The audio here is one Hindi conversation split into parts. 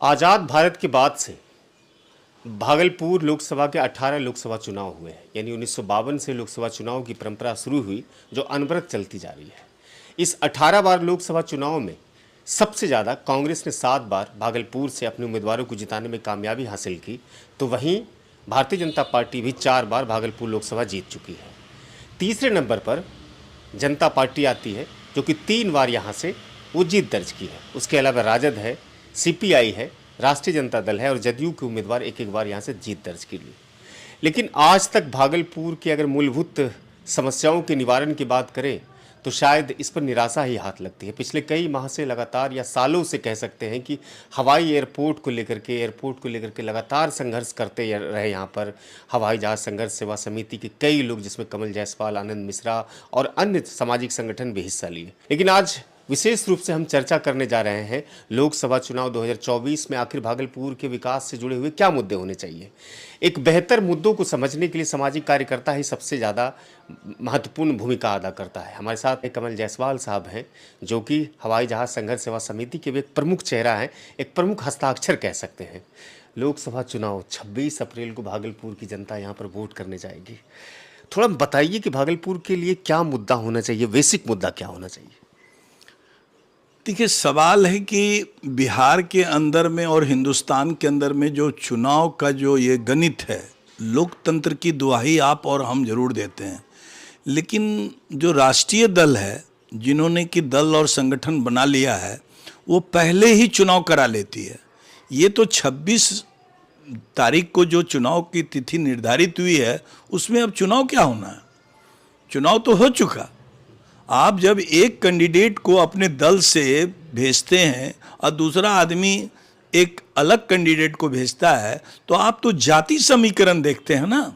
आज़ाद भारत के बाद से भागलपुर लोकसभा के 18 लोकसभा चुनाव हुए हैं। यानी 1952 से लोकसभा चुनाव की परंपरा शुरू हुई, जो अनवरत चलती जा रही है। इस 18 बार लोकसभा चुनाव में सबसे ज़्यादा कांग्रेस ने 7 बार भागलपुर से अपने उम्मीदवारों को जिताने में कामयाबी हासिल की, तो वहीं भारतीय जनता पार्टी भी 4 बार भागलपुर लोकसभा जीत चुकी है। तीसरे नंबर पर जनता पार्टी आती है, जो कि 3 बार यहाँ से वो जीत दर्ज की है। उसके अलावा राजद है, सीपीआई है, राष्ट्रीय जनता दल है और जदयू के उम्मीदवार एक एक बार यहाँ से जीत दर्ज की ली। लेकिन आज तक भागलपुर की अगर मूलभूत समस्याओं के निवारण की बात करें तो शायद इस पर निराशा ही हाथ लगती है। पिछले कई माह से लगातार या सालों से कह सकते हैं कि हवाई एयरपोर्ट को लेकर के लगातार संघर्ष करते रहे। यहाँ पर हवाई जहाज़ संघर्ष सेवा समिति के कई लोग, जिसमें कमल जायसवाल, आनंद मिश्रा और अन्य सामाजिक संगठन भी हिस्सा लिए। लेकिन आज विशेष रूप से हम चर्चा करने जा रहे हैं लोकसभा चुनाव 2024 में आखिर भागलपुर के विकास से जुड़े हुए क्या मुद्दे होने चाहिए। एक बेहतर मुद्दों को समझने के लिए सामाजिक कार्यकर्ता ही सबसे ज़्यादा महत्वपूर्ण भूमिका अदा करता है। हमारे साथ एक कमल जायसवाल साहब हैं, जो कि हवाई जहाज़ संघर्ष सेवा समिति के भी एक प्रमुख चेहरा हैं, एक प्रमुख हस्ताक्षर कह सकते हैं। लोकसभा चुनाव 26 अप्रैल को भागलपुर की जनता यहाँ पर वोट करने जाएगी। थोड़ा बताइए कि भागलपुर के लिए क्या मुद्दा होना चाहिए, बेसिक मुद्दा क्या होना चाहिए। देखिए, सवाल है कि बिहार के अंदर में और हिंदुस्तान के अंदर में जो चुनाव का जो ये गणित है, लोकतंत्र की दुहाई आप और हम जरूर देते हैं, लेकिन जो राष्ट्रीय दल है, जिन्होंने कि दल और संगठन बना लिया है, वो पहले ही चुनाव करा लेती है। ये तो 26 तारीख को जो चुनाव की तिथि निर्धारित हुई है, उसमें अब चुनाव क्या होना है? चुनाव तो हो चुका। आप जब एक कैंडिडेट को अपने दल से भेजते हैं और दूसरा आदमी एक अलग कैंडिडेट को भेजता है, तो आप तो जाति समीकरण देखते हैं ना।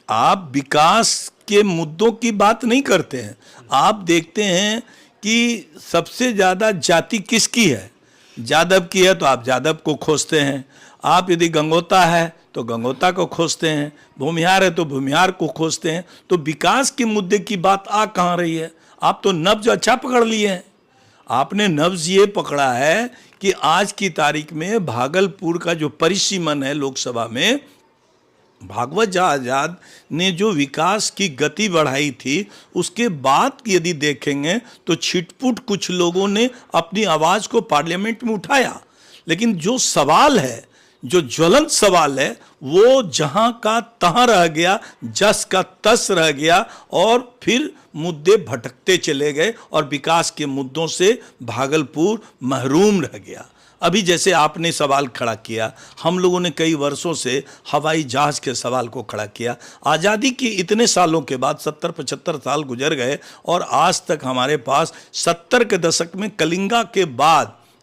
आप विकास के मुद्दों की बात नहीं करते हैं। आप देखते हैं कि सबसे ज़्यादा जाति किसकी है। यादव की है तो आप यादव को खोजते हैं। आप यदि गंगोता है तो गंगोता को खोजते हैं, भूमिहार है तो भूमिहार को खोजते हैं। तो विकास के मुद्दे की बात आ कहाँ रही है? आप तो नब्ज अच्छा पकड़ लिए हैं। आपने नब्ज ये पकड़ा है कि आज की तारीख में भागलपुर का जो परिसीमन है लोकसभा में, भागवत आजाद ने जो विकास की गति बढ़ाई थी, उसके बाद यदि देखेंगे तो छिटपुट कुछ लोगों ने अपनी आवाज़ को पार्लियामेंट में उठाया। लेकिन जो सवाल है, जो ज्वलंत सवाल है, वो जहां का तहां रह गया, जस का तस रह गया और फिर मुद्दे भटकते चले गए और विकास के मुद्दों से भागलपुर महरूम रह गया। अभी जैसे आपने सवाल खड़ा किया, हम लोगों ने कई वर्षों से हवाई जहाज के सवाल को खड़ा किया। आज़ादी के इतने सालों के बाद 70-75 साल गुजर गए और आज तक हमारे पास 70 के दशक में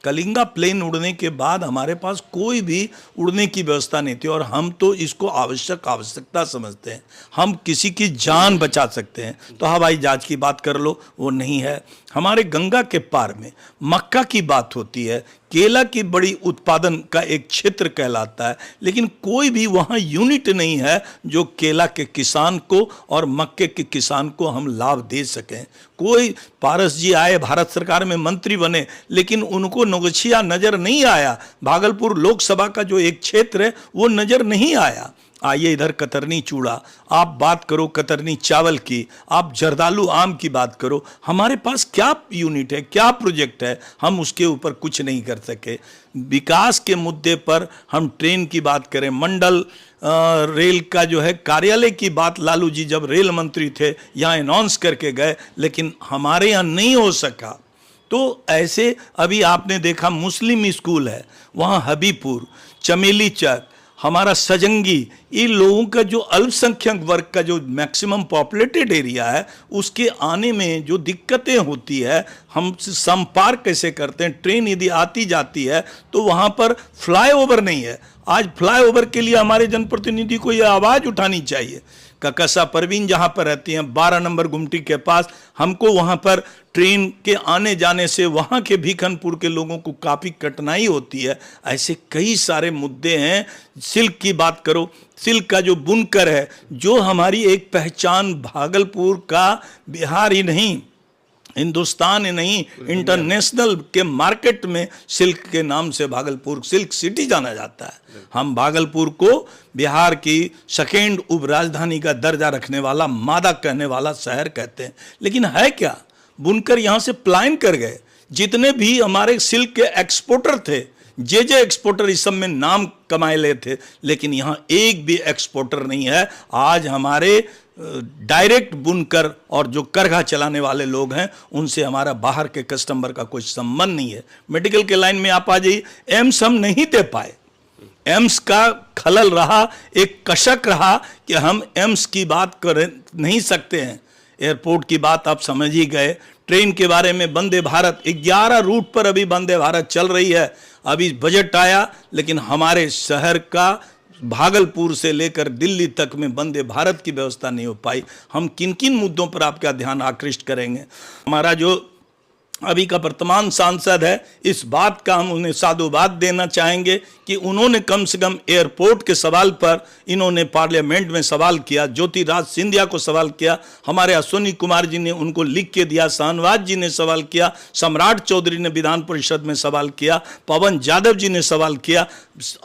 कलिंगा प्लेन उड़ने के बाद हमारे पास कोई भी उड़ने की व्यवस्था नहीं थी। और हम तो इसको आवश्यकता समझते हैं। हम किसी की जान बचा सकते हैं तो हवाई जहाज की बात कर लो, वो नहीं है। हमारे गंगा के पार में मक्का की बात होती है, केला की बड़ी उत्पादन का एक क्षेत्र कहलाता है, लेकिन कोई भी वहाँ यूनिट नहीं है जो केला के किसान को और मक्के के किसान को हम लाभ दे सकें। कोई पारस जी आए, भारत सरकार में मंत्री बने, लेकिन उनको नगोछिया नज़र नहीं आया। भागलपुर लोकसभा का जो एक क्षेत्र है वो नज़र नहीं आया। आइए इधर कतरनी चूड़ा, आप बात करो कतरनी चावल की, आप जर्दालू आम की बात करो। हमारे पास क्या यूनिट है, क्या प्रोजेक्ट है? हम उसके ऊपर कुछ नहीं कर सके। विकास के मुद्दे पर हम ट्रेन की बात करें, मंडल रेल का जो है कार्यालय की बात, लालू जी जब रेल मंत्री थे यहाँ अनाउंस करके गए, लेकिन हमारे यहाँ नहीं हो सका। तो ऐसे अभी आपने देखा मुस्लिम स्कूल है, वहाँ हबीपुर, चमेली चक, हमारा सजंगी, इन लोगों का जो अल्पसंख्यक वर्ग का जो मैक्सिमम पॉपुलेटेड एरिया है, उसके आने में जो दिक्कतें होती है, हम संपार कैसे करते हैं। ट्रेन यदि आती जाती है तो वहाँ पर फ्लाईओवर नहीं है। आज फ्लाईओवर के लिए हमारे जनप्रतिनिधि को यह आवाज़ उठानी चाहिए। ककसा परवीन जहाँ पर रहती हैं 12 नंबर गुमटी के पास, हमको वहाँ पर ट्रेन के आने जाने से वहाँ के भीखनपुर के लोगों को काफ़ी कठिनाई होती है। ऐसे कई सारे मुद्दे हैं। सिल्क की बात करो, सिल्क का जो बुनकर है, जो हमारी एक पहचान भागलपुर का, बिहार ही नहीं हिंदुस्तान ही नहीं, इंटरनेशनल के मार्केट में सिल्क के नाम से भागलपुर सिल्क सिटी जाना जाता है। हम भागलपुर को बिहार की सेकेंड उप राजधानी का दर्जा रखने वाला, मादा कहने वाला शहर कहते हैं। लेकिन है क्या, बुनकर यहाँ से पलायन कर गए। जितने भी हमारे सिल्क के एक्सपोर्टर थे, जे एक्सपोर्टर इस सब में नाम कमाए ले थे, लेकिन यहाँ एक भी एक्सपोर्टर नहीं है। आज हमारे डायरेक्ट बुनकर और जो करघा चलाने वाले लोग हैं, उनसे हमारा बाहर के कस्टमर का कोई संबंध नहीं है। मेडिकल के लाइन में आप आ जाइए, एम्स हम नहीं दे पाए। एम्स का खलल रहा, एक कशक रहा कि हम एम्स की बात कर नहीं सकते हैं। एयरपोर्ट की बात आप समझ ही गए। ट्रेन के बारे में, वंदे भारत 11 रूट पर अभी वंदे भारत चल रही है। अभी बजट आया, लेकिन हमारे शहर का भागलपुर से लेकर दिल्ली तक में वंदे भारत की व्यवस्था नहीं हो पाई। हम किन किन मुद्दों पर आपका ध्यान आकृष्ट करेंगे? हमारा जो अभी का वर्तमान सांसद है, इस बात का हम उन्हें साधुवाद देना चाहेंगे कि उन्होंने कम से कम एयरपोर्ट के सवाल पर इन्होंने पार्लियामेंट में सवाल किया, ज्योतिरादित्य सिंधिया को सवाल किया, हमारे अश्विनी कुमार जी ने उनको लिख के दिया, शाहनवाज जी ने सवाल किया, सम्राट चौधरी ने विधान परिषद में सवाल किया, पवन यादव जी ने सवाल किया,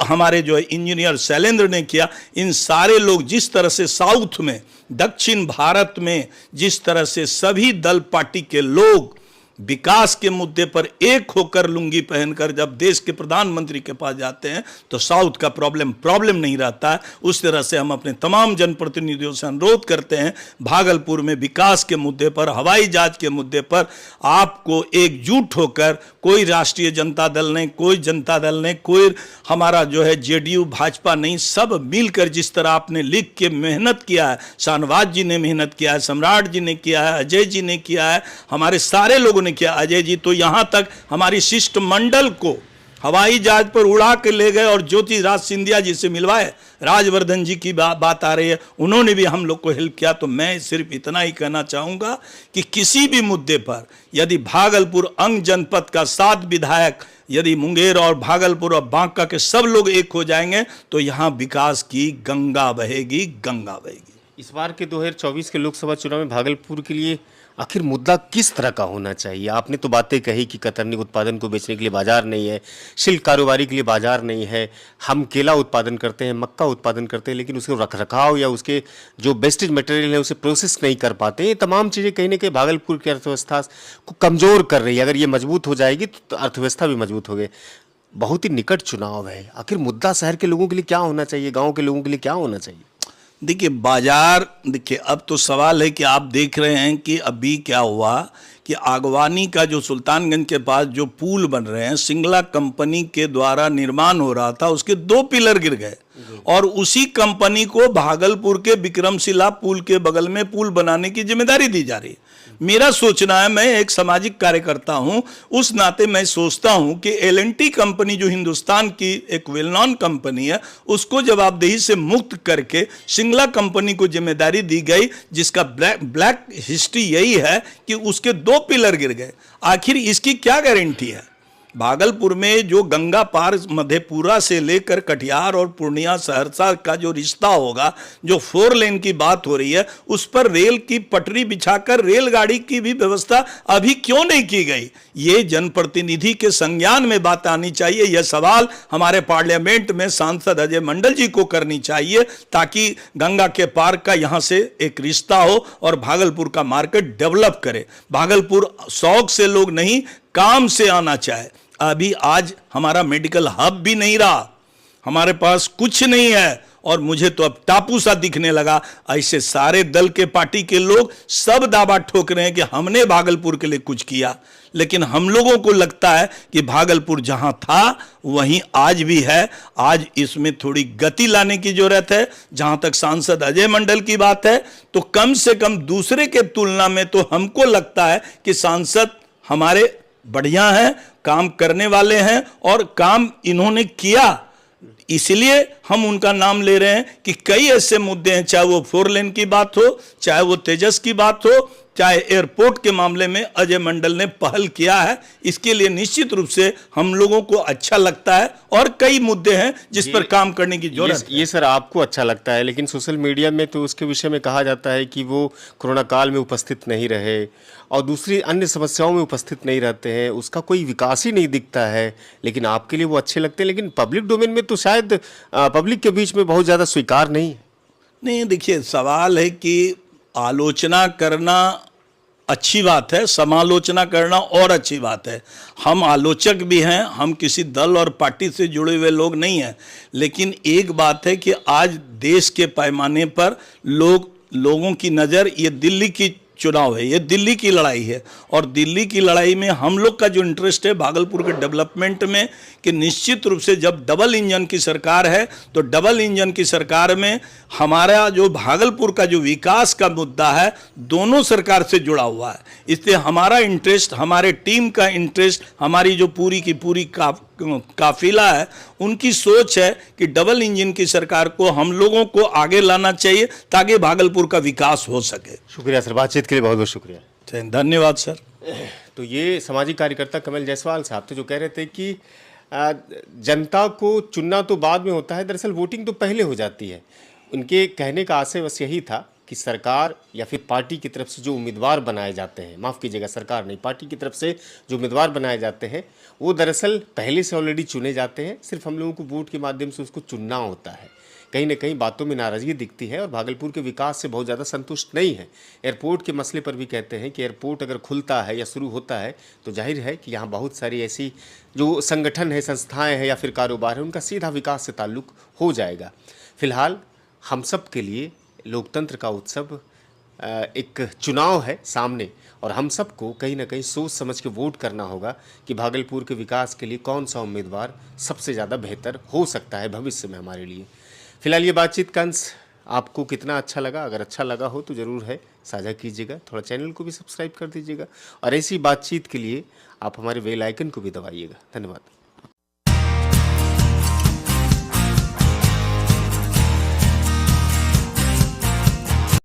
हमारे जो है इंजीनियर शैलेंद्र ने किया। इन सारे लोग जिस तरह से साउथ में, दक्षिण भारत में जिस तरह से सभी दल पार्टी के लोग विकास के मुद्दे पर एक होकर लुंगी पहनकर जब देश के प्रधानमंत्री के पास जाते हैं, तो साउथ का प्रॉब्लम नहीं रहता है। उस तरह से हम अपने तमाम जनप्रतिनिधियों से अनुरोध करते हैं, भागलपुर में विकास के मुद्दे पर, हवाई जहाज के मुद्दे पर आपको एकजुट होकर, कोई राष्ट्रीय जनता दल नहीं, कोई जनता दल नहीं, कोई हमारा जो है जेडीयू भाजपा नहीं, सब मिलकर जिस तरह आपने लिख के मेहनत किया है, शाहनवाज जी ने मेहनत किया है, सम्राट जी ने किया है, अजय जी ने किया है, हमारे सारे लोगों ने किया। अजय जी तो यहां तक हमारी शिष्टमंडल को हवाई जहाज पर उड़ा के ले गए और ज्योतिरादित्य सिंधिया जी से मिलवाए। राजवर्धन जी की बात आ रही है, उन्होंने भी हम लोग को हेल्प किया। तो मैं सिर्फ इतना ही कहना चाहूंगा कि किसी भी मुद्दे पर यदि भागलपुर अंग जनपद का 7 विधायक, यदि मुंगेर और भागलपुर और बांका के सब लोग एक हो जाएंगे, तो यहां विकास की गंगा बहेगी, गंगा बहेगी। इस बार के 2024 के लोकसभा चुनाव में भागलपुर के लिए आखिर मुद्दा किस तरह का होना चाहिए? आपने तो बातें कही कि कतरनी उत्पादन को बेचने के लिए बाजार नहीं है, शिल्प कारोबारी के लिए बाजार नहीं है, हम केला उत्पादन करते हैं, मक्का उत्पादन करते हैं, लेकिन उसके रखरखाव या उसके जो वेस्टेज मटेरियल है उसे प्रोसेस नहीं कर पाते। ये तमाम चीज़ें कहीं ना कहीं भागलपुर की अर्थव्यवस्था को कमज़ोर कर रही है। अगर ये मजबूत हो जाएगी तो अर्थव्यवस्था भी मजबूत होगी। बहुत ही निकट चुनाव है, आखिर मुद्दा शहर के लोगों के लिए क्या होना चाहिए, गाँव के लोगों के लिए क्या होना चाहिए? देखिए बाजार, देखिए अब तो सवाल है कि आप देख रहे हैं कि अभी क्या हुआ कि आगवानी का जो सुल्तानगंज के पास जो पुल बन रहे हैं, सिंगला कंपनी के द्वारा निर्माण हो रहा था, उसके 2 पिलर गिर गए और उसी कंपनी को भागलपुर के विक्रमशिला पुल के बगल में पुल बनाने की जिम्मेदारी दी जा रही है। मेरा सोचना है, मैं एक सामाजिक कार्यकर्ता हूं, उस नाते मैं सोचता हूं कि L&T कंपनी जो हिंदुस्तान की एक वेल नॉन कंपनी है, उसको जवाबदेही से मुक्त करके सिंगला कंपनी को जिम्मेदारी दी गई, जिसका ब्लैक हिस्ट्री यही है कि उसके 2 पिलर गिर गए। आखिर इसकी क्या गारंटी है? भागलपुर में जो गंगा पार मधेपुरा से लेकर कटिहार और पूर्णिया सहरसा का जो रिश्ता होगा, जो 4 लेन की बात हो रही है, उस पर रेल की पटरी बिछाकर रेलगाड़ी की भी व्यवस्था अभी क्यों नहीं की गई? ये जनप्रतिनिधि के संज्ञान में बात आनी चाहिए। यह सवाल हमारे पार्लियामेंट में सांसद अजय मंडल जी को करनी चाहिए, ताकि गंगा के पार का यहाँ से एक रिश्ता हो और भागलपुर का मार्केट डेवलप करे। भागलपुर शौक से लोग नहीं, काम से आना चाहे। अभी आज हमारा मेडिकल हब भी नहीं रहा, हमारे पास कुछ नहीं है और मुझे तो अब टापू सा दिखने लगा। ऐसे सारे दल के पार्टी के लोग सब दावा ठोक रहे हैं कि हमने भागलपुर के लिए कुछ किया, लेकिन हम लोगों को लगता है कि भागलपुर जहां था वहीं आज भी है। आज इसमें थोड़ी गति लाने की जरूरत है। जहां तक सांसद अजय मंडल की बात है, तो कम से कम दूसरे के तुलना में तो हमको लगता है कि सांसद हमारे बढ़िया हैं, काम करने वाले हैं और काम इन्होंने किया, इसलिए हम उनका नाम ले रहे हैं कि कई ऐसे मुद्दे हैं, चाहे वो 4 लेन की बात हो, चाहे वो तेजस की बात हो, चाहे एयरपोर्ट के मामले में अजय मंडल ने पहल किया है। इसके लिए निश्चित रूप से हम लोगों को अच्छा लगता है और कई मुद्दे हैं जिस पर काम करने की जरूरत है। ये सर आपको अच्छा लगता है, लेकिन सोशल मीडिया में तो उसके विषय में कहा जाता है कि वो कोरोना काल में उपस्थित नहीं रहे और दूसरी अन्य समस्याओं में उपस्थित नहीं रहते हैं, उसका कोई विकास ही नहीं दिखता है, लेकिन आपके लिए वो अच्छे लगते हैं। लेकिन पब्लिक डोमेन में तो शायद पब्लिक के बीच में बहुत ज़्यादा स्वीकार नहीं है। नहीं, देखिए, सवाल है कि आलोचना करना अच्छी बात है, समालोचना करना और अच्छी बात है। हम आलोचक भी हैं, हम किसी दल और पार्टी से जुड़े हुए लोग नहीं हैं, लेकिन एक बात है कि आज देश के पैमाने पर लोगों की नज़र ये दिल्ली की चुनाव है, ये दिल्ली की लड़ाई है और दिल्ली की लड़ाई में हम लोग का जो इंटरेस्ट है भागलपुर के डेवलपमेंट में, कि निश्चित रूप से जब डबल इंजन की सरकार है तो डबल इंजन की सरकार में हमारा जो भागलपुर का जो विकास का मुद्दा है दोनों सरकार से जुड़ा हुआ है। इसलिए हमारा इंटरेस्ट, हमारे टीम का इंटरेस्ट, हमारी जो पूरी की पूरी काफिला है, उनकी सोच है कि डबल इंजन की सरकार को हम लोगों को आगे लाना चाहिए ताकि भागलपुर का विकास हो सके। शुक्रिया सर, बातचीत के लिए बहुत बहुत शुक्रिया। धन्यवाद सर। तो ये सामाजिक कार्यकर्ता कमल जायसवाल साहब थे, जो कह रहे थे कि जनता को चुनना तो बाद में होता है, दरअसल वोटिंग तो पहले हो जाती है। उनके कहने का आशय बस यही था कि सरकार या फिर पार्टी की तरफ से जो उम्मीदवार बनाए जाते हैं, माफ़ कीजिएगा, सरकार नहीं, पार्टी की तरफ से जो उम्मीदवार बनाए जाते हैं वो दरअसल पहले से ऑलरेडी चुने जाते हैं, सिर्फ हम लोगों को वोट के माध्यम से उसको चुनना होता है। कहीं ना कहीं बातों में नाराज़गी दिखती है और भागलपुर के विकास से बहुत ज़्यादा संतुष्ट नहीं है। एयरपोर्ट के मसले पर भी कहते हैं कि एयरपोर्ट अगर खुलता है या शुरू होता है तो जाहिर है कि यहाँ बहुत सारी ऐसी जो संगठन है, संस्थाएं हैं या फिर कारोबार है, उनका सीधा विकास से ताल्लुक़ हो जाएगा। फिलहाल हम सब के लिए लोकतंत्र का उत्सव एक चुनाव है सामने और हम सबको कहीं ना कहीं सोच समझ के वोट करना होगा कि भागलपुर के विकास के लिए कौन सा उम्मीदवार सबसे ज़्यादा बेहतर हो सकता है भविष्य में हमारे लिए। फिलहाल ये बातचीत का अंश आपको कितना अच्छा लगा? अगर अच्छा लगा हो तो ज़रूर है साझा कीजिएगा, थोड़ा चैनल को भी सब्सक्राइब कर दीजिएगा और ऐसी बातचीत के लिए आप हमारे बेल आइकन को भी दबाइएगा। धन्यवाद।